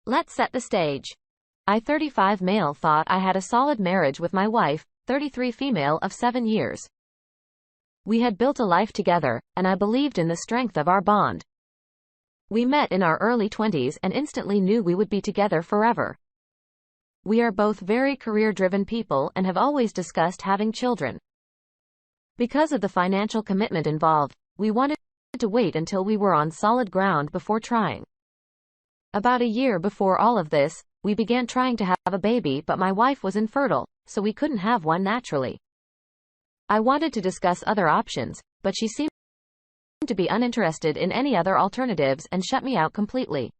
Let's set the stage. I, 35 male, thought I had a solid marriage with my wife, 33 female, of 7 years. We had built a life together, and I believed in the strength of our bond. We met in our early 20s and instantly knew we would be together forever. We are both very career-driven people and have always discussed having children. Because of the financial commitment involved, we wanted to wait until we were on solid ground before trying. About a year before all of this, we began trying to have a baby, but my wife was infertile, so we couldn't have one naturally. I wanted to discuss other options, but she seemed to be uninterested in any other alternatives and shut me out completely.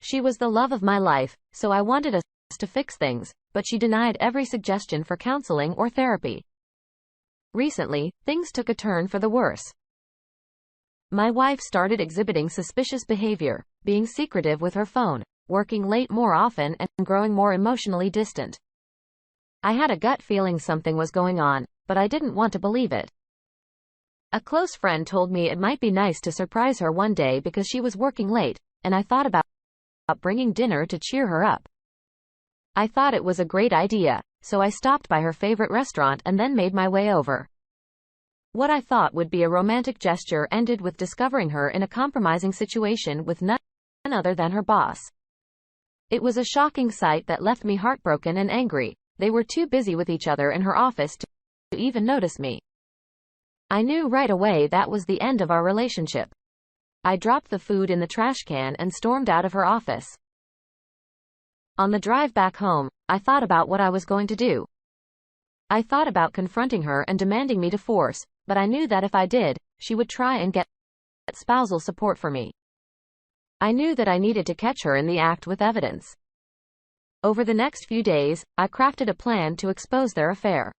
She was the love of my life, so I wanted us to fix things, but she denied every suggestion for counseling or therapy. Recently, things took a turn for the worse. My wife started exhibiting suspicious behavior, being secretive with her phone, working late more often, and growing more emotionally distant. I had a gut feeling something was going on, but I didn't want to believe it. A close friend told me it might be nice to surprise her one day because she was working late, and I thought about bringing dinner to cheer her up. I thought it was a great idea, so I stopped by her favorite restaurant and then made my way over. What I thought would be a romantic gesture ended with discovering her in a compromising situation with none other than her boss. It was a shocking sight that left me heartbroken and angry. They were too busy with each other in her office to even notice me. I knew right away that was the end of our relationship. I dropped the food in the trash can and stormed out of her office. On the drive back home, I thought about what I was going to do. I thought about confronting her and demanding me divorce, but I knew that if I did, she would try and get spousal support for me. I knew that I needed to catch her in the act with evidence. Over the next few days, I crafted a plan to expose their affair.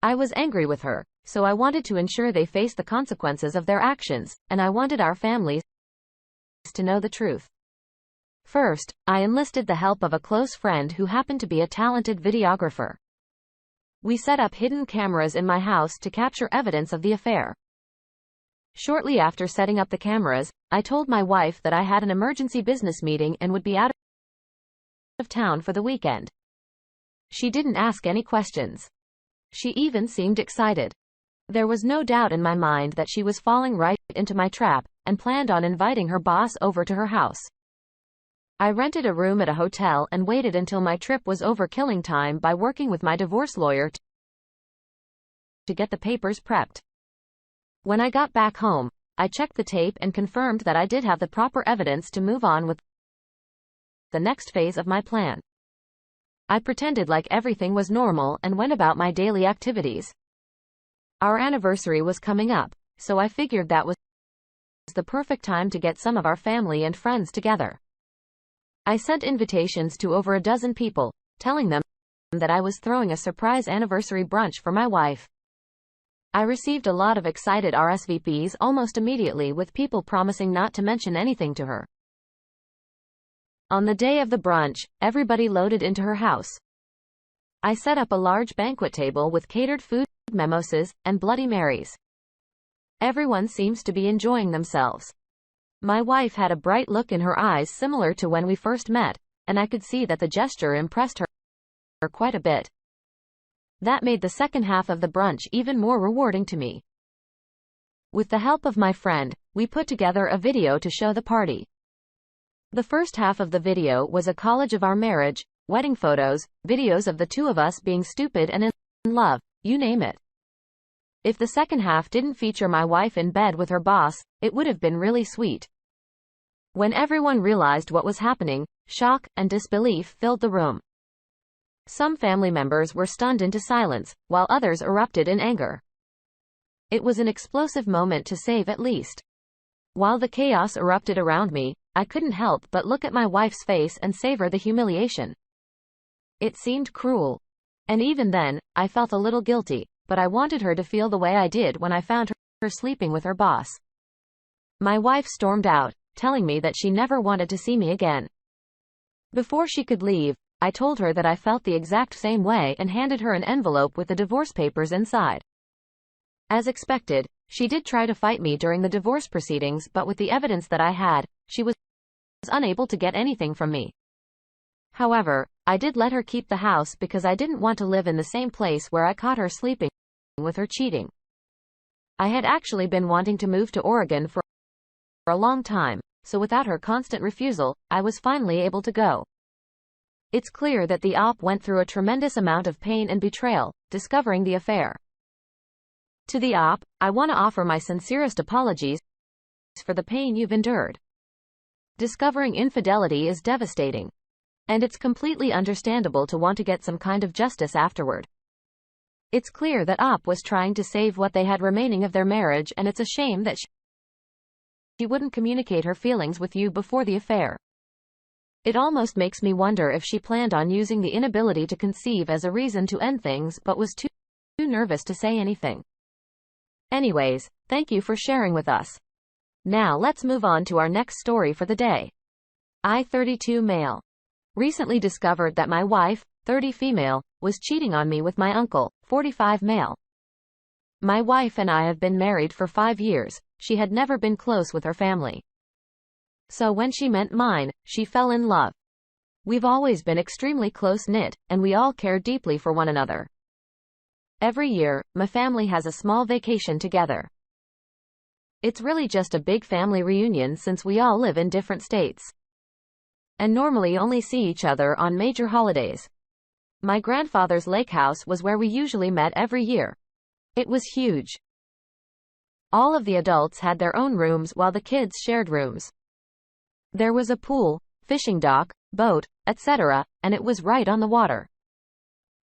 I was angry with her, so I wanted to ensure they faced the consequences of their actions, and I wanted our families to know the truth. First, I enlisted the help of a close friend who happened to be a talented videographer. We set up hidden cameras in my house to capture evidence of the affair. Shortly after setting up the cameras, I told my wife that I had an emergency business meeting and would be out of town for the weekend. She didn't ask any questions. She even seemed excited. There was no doubt in my mind that she was falling right into my trap, and planned on inviting her boss over to her house. I rented a room at a hotel and waited until my trip was over, killing time by working with my divorce lawyer to get the papers prepped. When I got back home, I checked the tape and confirmed that I did have the proper evidence to move on with the next phase of my plan. I pretended like everything was normal and went about my daily activities. Our anniversary was coming up, so I figured that was the perfect time to get some of our family and friends together. I sent invitations to over a dozen people, telling them that I was throwing a surprise anniversary brunch for my wife. I received a lot of excited RSVPs almost immediately, with people promising not to mention anything to her. On the day of the brunch, everybody loaded into her house. I set up a large banquet table with catered food, mimosas, and Bloody Marys. Everyone seems to be enjoying themselves. My wife had a bright look in her eyes similar to when we first met, and I could see that the gesture impressed her quite a bit. That made the second half of the brunch even more rewarding to me. With the help of my friend, we put together a video to show the party. The first half of the video was a collage of our marriage, wedding photos, videos of the two of us being stupid and in love, you name it. If the second half didn't feature my wife in bed with her boss, it would have been really sweet. When everyone realized what was happening, shock and disbelief filled the room. Some family members were stunned into silence, while others erupted in anger. It was an explosive moment, to say at least. While the chaos erupted around me, I couldn't help but look at my wife's face and savor the humiliation. It seemed cruel. And even then, I felt a little guilty, but I wanted her to feel the way I did when I found her sleeping with her boss. My wife stormed out, telling me that she never wanted to see me again. Before she could leave, I told her that I felt the exact same way and handed her an envelope with the divorce papers inside. As expected, she did try to fight me during the divorce proceedings, but with the evidence that I had, she was unable to get anything from me. However, I did let her keep the house because I didn't want to live in the same place where I caught her sleeping with her cheating. I had actually been wanting to move to Oregon for a long time, so without her constant refusal, I was finally able to go. It's clear that the op went through a tremendous amount of pain and betrayal, discovering the affair. To the op, I want to offer my sincerest apologies for the pain you've endured. Discovering infidelity is devastating, and it's completely understandable to want to get some kind of justice afterward. It's clear that op was trying to save what they had remaining of their marriage, and it's a shame that she wouldn't communicate her feelings with you before the affair. It almost makes me wonder if she planned on using the inability to conceive as a reason to end things but was too nervous to say anything. Anyways, thank you for sharing with us. Now let's move on to our next story for the day. I, 32 male. Recently discovered that my wife, 30 female, was cheating on me with my uncle, 45 male. My wife and I have been married for 5 years. She had never been close with her family. So when she met mine, she fell in love. We've always been extremely close-knit, and we all care deeply for one another. Every year, my family has a small vacation together. It's really just a big family reunion since we all live in different states, and normally only see each other on major holidays. My grandfather's lake house was where we usually met every year. It was huge. All of the adults had their own rooms while the kids shared rooms. There was a pool, fishing dock, boat, etc., and it was right on the water.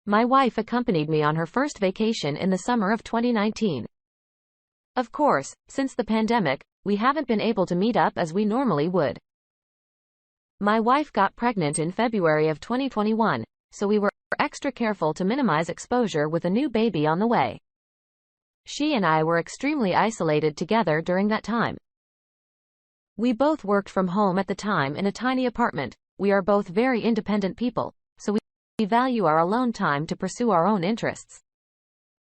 My wife accompanied me on her first vacation in the summer of 2019. Of course, since the pandemic, we haven't been able to meet up as we normally would. My wife got pregnant in February of 2021, so we were extra careful to minimize exposure with a new baby on the way. She and I were extremely isolated together during that time. We both worked from home at the time in a tiny apartment. We are both very independent people, so we value our alone time to pursue our own interests.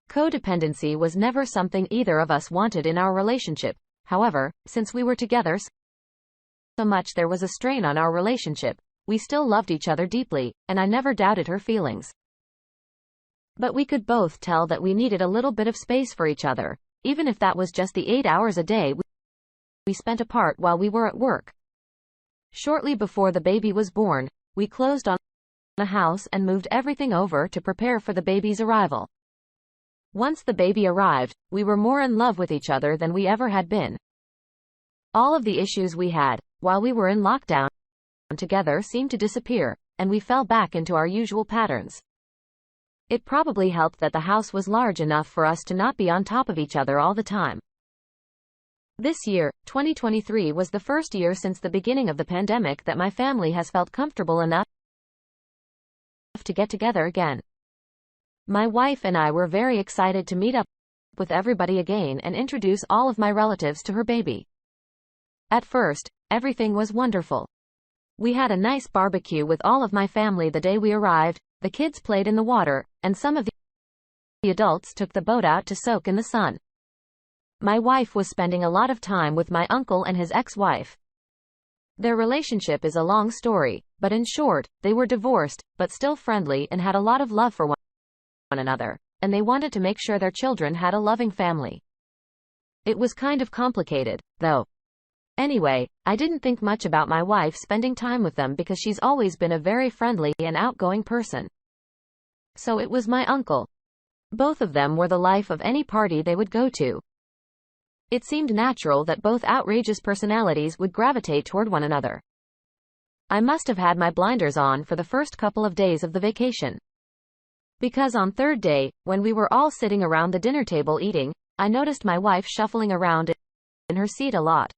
Codependency was never something either of us wanted in our relationship. However, since we were together so much there was a strain on our relationship, we still loved each other deeply, and I never doubted her feelings. But we could both tell that we needed a little bit of space for each other, even if that was just the 8 hours a day we spent apart while we were at work. Shortly before the baby was born, we closed on a house and moved everything over to prepare for the baby's arrival. Once the baby arrived, we were more in love with each other than we ever had been. All of the issues we had, while we were in lockdown together, seemed to disappear, and we fell back into our usual patterns. It probably helped that the house was large enough for us to not be on top of each other all the time. This year, 2023, was the first year since the beginning of the pandemic that my family has felt comfortable enough to get together again. My wife and I were very excited to meet up with everybody again and introduce all of my relatives to her baby. At first, everything was wonderful. We had a nice barbecue with all of my family the day we arrived, the kids played in the water, and some of the adults took the boat out to soak in the sun. My wife was spending a lot of time with my uncle and his ex-wife. Their relationship is a long story, but in short, they were divorced, but still friendly and had a lot of love for one another, and they wanted to make sure their children had a loving family. It was kind of complicated, though. Anyway, I didn't think much about my wife spending time with them because she's always been a very friendly and outgoing person. So it was my uncle. Both of them were the life of any party they would go to. It seemed natural that both outrageous personalities would gravitate toward one another. I must have had my blinders on for the first couple of days of the vacation. Because on third day, when we were all sitting around the dinner table eating, I noticed my wife shuffling around in her seat a lot.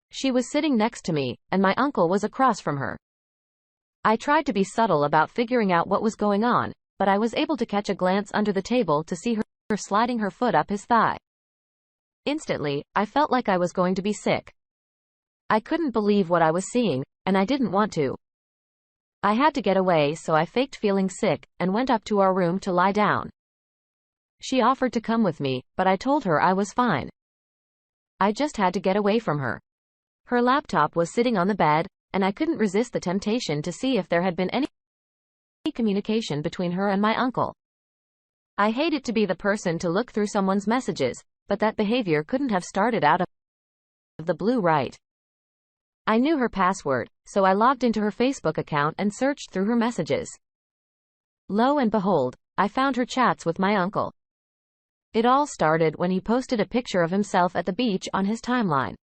She was sitting next to me, and my uncle was across from her. I tried to be subtle about figuring out what was going on, but I was able to catch a glance under the table to see her sliding her foot up his thigh. Instantly, I felt like I was going to be sick. I couldn't believe what I was seeing, and I didn't want to. I had to get away, so I faked feeling sick, and went up to our room to lie down. She offered to come with me, but I told her I was fine. I just had to get away from her. Her laptop was sitting on the bed, and I couldn't resist the temptation to see if there had been any communication between her and my uncle. I hated to be the person to look through someone's messages, but that behavior couldn't have started out of the blue, right? I knew her password, so I logged into her Facebook account and searched through her messages. Lo and behold, I found her chats with my uncle. It all started when he posted a picture of himself at the beach on his timeline.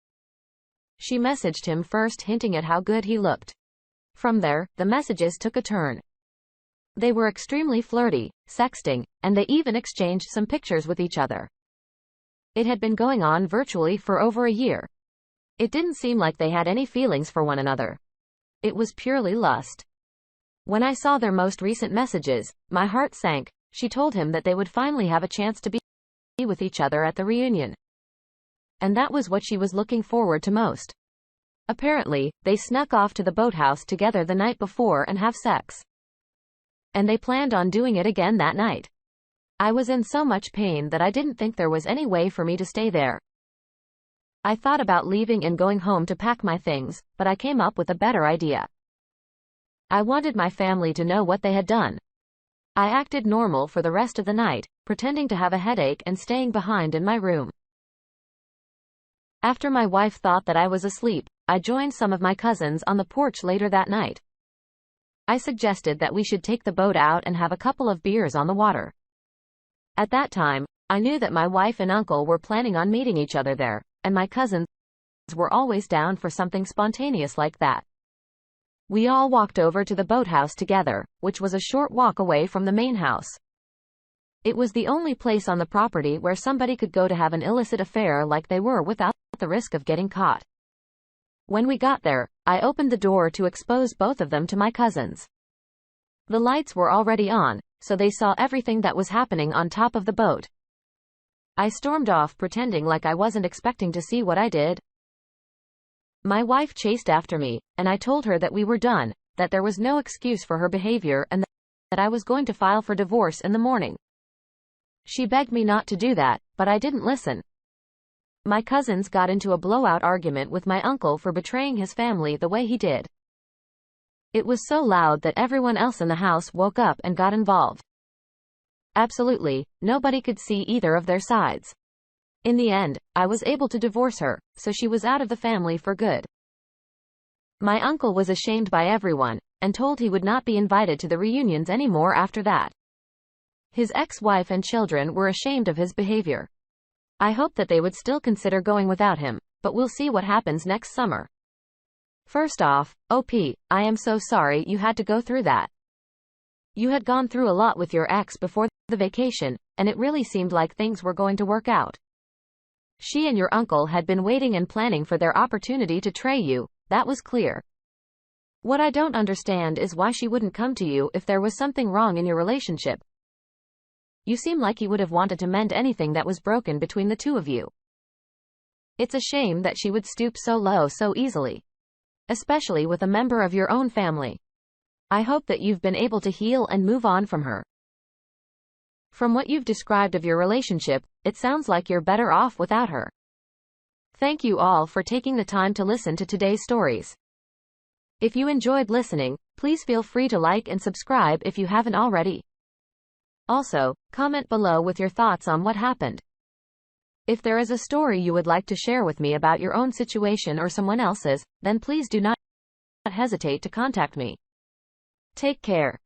She messaged him first, hinting at how good he looked. From there, the messages took a turn. They were extremely flirty, sexting, and they even exchanged some pictures with each other. It had been going on virtually for over a year. It didn't seem like they had any feelings for one another. It was purely lust. When I saw their most recent messages, my heart sank. She told him that they would finally have a chance to be with each other at the reunion. And that was what she was looking forward to most. Apparently, they snuck off to the boathouse together the night before and have sex. And they planned on doing it again that night. I was in so much pain that I didn't think there was any way for me to stay there. I thought about leaving and going home to pack my things, but I came up with a better idea. I wanted my family to know what they had done. I acted normal for the rest of the night, pretending to have a headache and staying behind in my room. After my wife thought that I was asleep, I joined some of my cousins on the porch later that night. I suggested that we should take the boat out and have a couple of beers on the water. At that time, I knew that my wife and uncle were planning on meeting each other there, and my cousins were always down for something spontaneous like that. We all walked over to the boathouse together, which was a short walk away from the main house. It was the only place on the property where somebody could go to have an illicit affair like they were without the risk of getting caught. When we got there, I opened the door to expose both of them to my cousins. The lights were already on, so they saw everything that was happening on top of the boat. I stormed off pretending like I wasn't expecting to see what I did. My wife chased after me, and I told her that we were done, that there was no excuse for her behavior, and that I was going to file for divorce in the morning. She begged me not to do that, but I didn't listen. My cousins got into a blowout argument with my uncle for betraying his family the way he did. It was so loud that everyone else in the house woke up and got involved. Absolutely, nobody could see either of their sides. In the end, I was able to divorce her, so she was out of the family for good. My uncle was ashamed by everyone, and told he would not be invited to the reunions anymore after that. His ex-wife and children were ashamed of his behavior. I hope that they would still consider going without him, but we'll see what happens next summer. First off, OP, I am so sorry you had to go through that. You had gone through a lot with your ex before the vacation, and it really seemed like things were going to work out. She and your uncle had been waiting and planning for their opportunity to tray you, that was clear. What I don't understand is why she wouldn't come to you if there was something wrong in your relationship. You seem like you would have wanted to mend anything that was broken between the two of you. It's a shame that she would stoop so low so easily. Especially with a member of your own family. I hope that you've been able to heal and move on from her. From what you've described of your relationship, it sounds like you're better off without her. Thank you all for taking the time to listen to today's stories. If you enjoyed listening, please feel free to like and subscribe if you haven't already. Also, comment below with your thoughts on what happened. If there is a story you would like to share with me about your own situation or someone else's, then please do not hesitate to contact me. Take care.